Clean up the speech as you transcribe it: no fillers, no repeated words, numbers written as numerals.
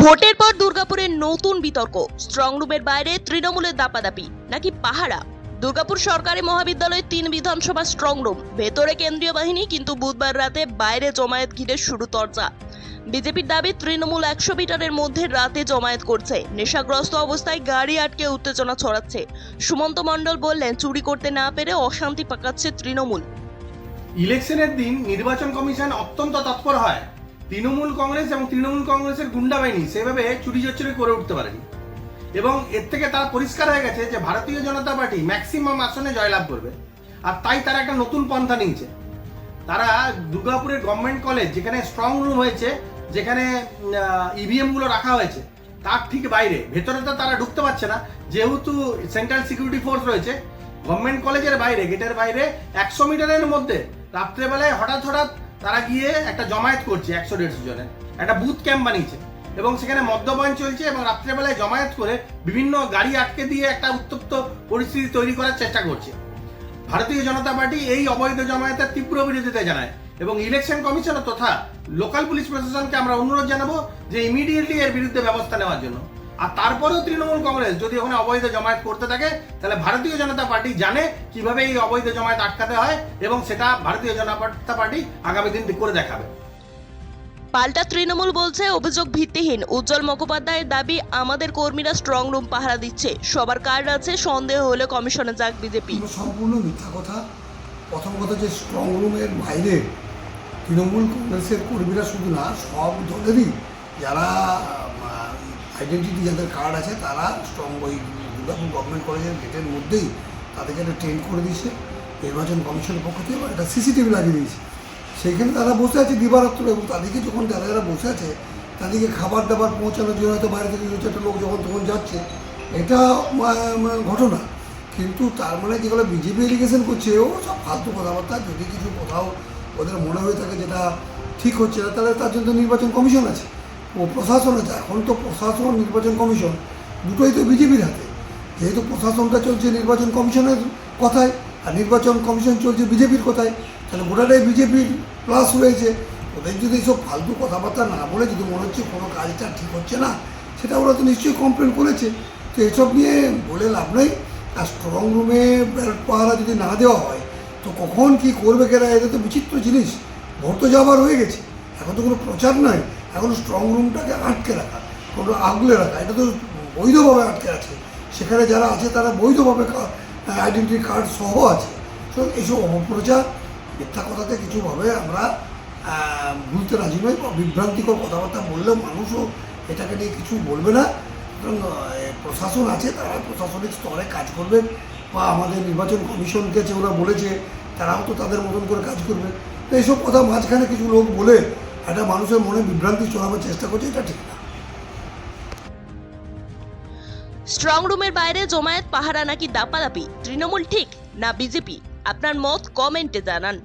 ভোটের পর দুর্গাপুরের নতুন বিতর্ক, স্ট্রং রুমের বাইরে তৃণমূলের দাপাদাপি নাকি পাহারা। দুর্গাপুর সরকারি মহাবিদ্যালয়ে 3 বিধানসভা স্ট্রং রুম, ভেতরে কেন্দ্রীয় বাহিনী, কিন্তু বুধবার রাতে বাইরে জমায়েত ঘিরে শুরু চর্চা। বিজেপির দাবি তৃণমূল 100 মিটারের মধ্যে রাতে জমায়েত করছে, নেশাগ্রস্ত অবস্থায় গাড়ি আটকে উত্তেজনা ছড়াচ্ছে। সুমন্ত মণ্ডল বললেন, চুরি করতে না পেরে অশান্তি পাকাচ্ছে তৃণমূল। ইলেকশনের দিন নির্বাচন কমিশন অত্যন্ত তৎপর হয়। তৃণমূল কংগ্রেস এবং তৃণমূল কংগ্রেসের গুন্ডা বাহিনী সেভাবে চুরি চচ্চুরি করে উঠতে পারেনি, এবং এর থেকে তারা পরিষ্কার হয়ে গেছে যে ভারতীয় জনতা পার্টি ম্যাক্সিমাম আসনে জয়লাভ করবে। আর তাই তারা একটা নতুন পন্থা নিয়েছে। তারা দুর্গাপুরের গভর্নমেন্ট কলেজ, যেখানে স্ট্রং রুম হয়েছে, যেখানে ইভিএম গুলো রাখা হয়েছে, তার ঠিক বাইরে, ভেতরে তো তারা ঢুকতে পারছে না যেহেতু সেন্ট্রাল সিকিউরিটি ফোর্স রয়েছে। গভর্নমেন্ট কলেজের বাইরে, গেটের বাইরে 100 মিটারের মধ্যে রাত্রেবেলায় হঠাৎ তারা গিয়ে একটা জমায়েত করছে, 100-150 জনের একটা বুথ ক্যাম্প বানিয়েছে, এবং সেখানে মদ্যপান চলছে, এবং রাত্রেবেলায় জমায়েত করে বিভিন্ন গাড়ি আটকে দিয়ে একটা উত্তপ্ত পরিস্থিতি তৈরি করার চেষ্টা করছে। ভারতীয় জনতা পার্টি এই অবৈধ জমায়েতের তীব্র বিরোধিতা জানায়, এবং ইলেকশন কমিশন তথা লোকাল পুলিশ প্রশাসনকে আমরা অনুরোধ জানাবো যে ইমিডিয়েটলি এর বিরুদ্ধে ব্যবস্থা নেওয়ার জন্য। আর তারপরেও তৃণমূল কংগ্রেস যদি ওখানে অবৈধ জমায়েত করতে থাকে, তাহলে ভারতীয় জনতা পার্টি জানে কিভাবে এই অবৈধ জমায়েত আটকাতে হয়, এবং সেটা ভারতীয় জনতা পার্টি আগামী দিন করে দেখাবে। পাল্টা তৃণমূল বলছে অভিযোগ ভিত্তিহীন। উজ্জ্বল মুখোপাধ্যায়ের দাবি, আমাদের কর্মীরা স্ট্রং রুম পাহারা দিচ্ছে, সবার কার্ড আছে, সন্দেহ হলে কমিশনে যাক বিজেপি। সম্পূর্ণ মিথ্যা কথা। প্রথম কথা, যে স্ট্রং রুমের বাইরে তৃণমূল কংগ্রেসের কর্মীরা শুধু না, সব দলেরই যারা আইডেন্টিটি, যাদের কার্ড আছে, তারা স্ট্রং ওই দুর্গাপুর গভর্নমেন্ট কলেজের গেটের মধ্যেই তাদেরকে একটা ট্রেন করে দিয়েছে নির্বাচন কমিশনের পক্ষ থেকে, একটা সিসিটিভি লাগিয়ে দিয়েছে। সেইখানে তারা বসে আছে দিবারাত্র, এবং তাদেরকে যখন যারা বসে আছে তাদেরকে খাবার দাবার পৌঁছানোর জন্য হয়তো বাইরে থেকে দু চারটা লোক যখন তখন যাচ্ছে, এটা ঘটনা। কিন্তু তার মানে যেগুলো বিজেপি এলিগেশন করছে, ও সব ফালতু কথাবার্তা। যদি কিছু কোথাও ওদের মনে হয়ে থাকে যেটা ঠিক হচ্ছে না, তাহলে তার জন্য নির্বাচন কমিশন আছে, ও প্রশাসন আছে। এখন তো প্রশাসন, নির্বাচন কমিশন দুটোই তো বিজেপির হাতে। যেহেতু প্রশাসনটা চলছে নির্বাচন কমিশনের কথায়, আর নির্বাচন কমিশন চলছে বিজেপির কথায়, তাহলে গোটাটাই বিজেপির প্লাস রয়েছে। ওদের যদি এইসব ফালতু কথাবার্তা না বলে, যদি মনে হচ্ছে কোনো কাজটা ঠিক হচ্ছে না, সেটা ওরা তো নিশ্চয়ই কমপ্লেন করেছে। তো এসব নিয়ে বলে লাভ নেই। আর স্ট্রং রুমে ব্যালট পাহারা যদি না দেওয়া হয়, তো কখন কি করবে কেনা, এটা তো বিচিত্র জিনিস। ভোট তো যাবার হয়ে গেছে, এখন তো কোনো প্রচার নয়, এখন স্ট্রং রুমটাকে আটকে রাখা, কোনো আগলে রাখা, এটা তো বৈধভাবে আটকে আছে। সেখানে যারা আছে তারা বৈধভাবে আইডেন্টি কার্ড সহ আছে। তো এইসব অপপ্রচার, মিথ্যা কথাতে কিছুভাবে আমরা ভুলতে রাজি নই। বিভ্রান্তিকর কথাবার্তা বললেও মানুষও এটাকে নিয়ে কিছু বলবে না। প্রশাসন আছে, তারা প্রশাসনিক স্তরে কাজ করবে, বা আমাদের নির্বাচন কমিশনকে যে ওরা বলেছে, তারাও তো তাদের মতন করে কাজ করবে। তো এইসব কথা মাঝখানে কিছু লোক বলে একটা মানুষের মনে বিভ্রান্তি ছড়াবার চেষ্টা করছে, এটা ঠিক না। স্ট্রং রুমের বাইরে জমায়েত পাহারা নাকি দাপাদাপি, তৃণমূল ঠিক না বিজেপি? আপনার মত কমেন্টে জানান।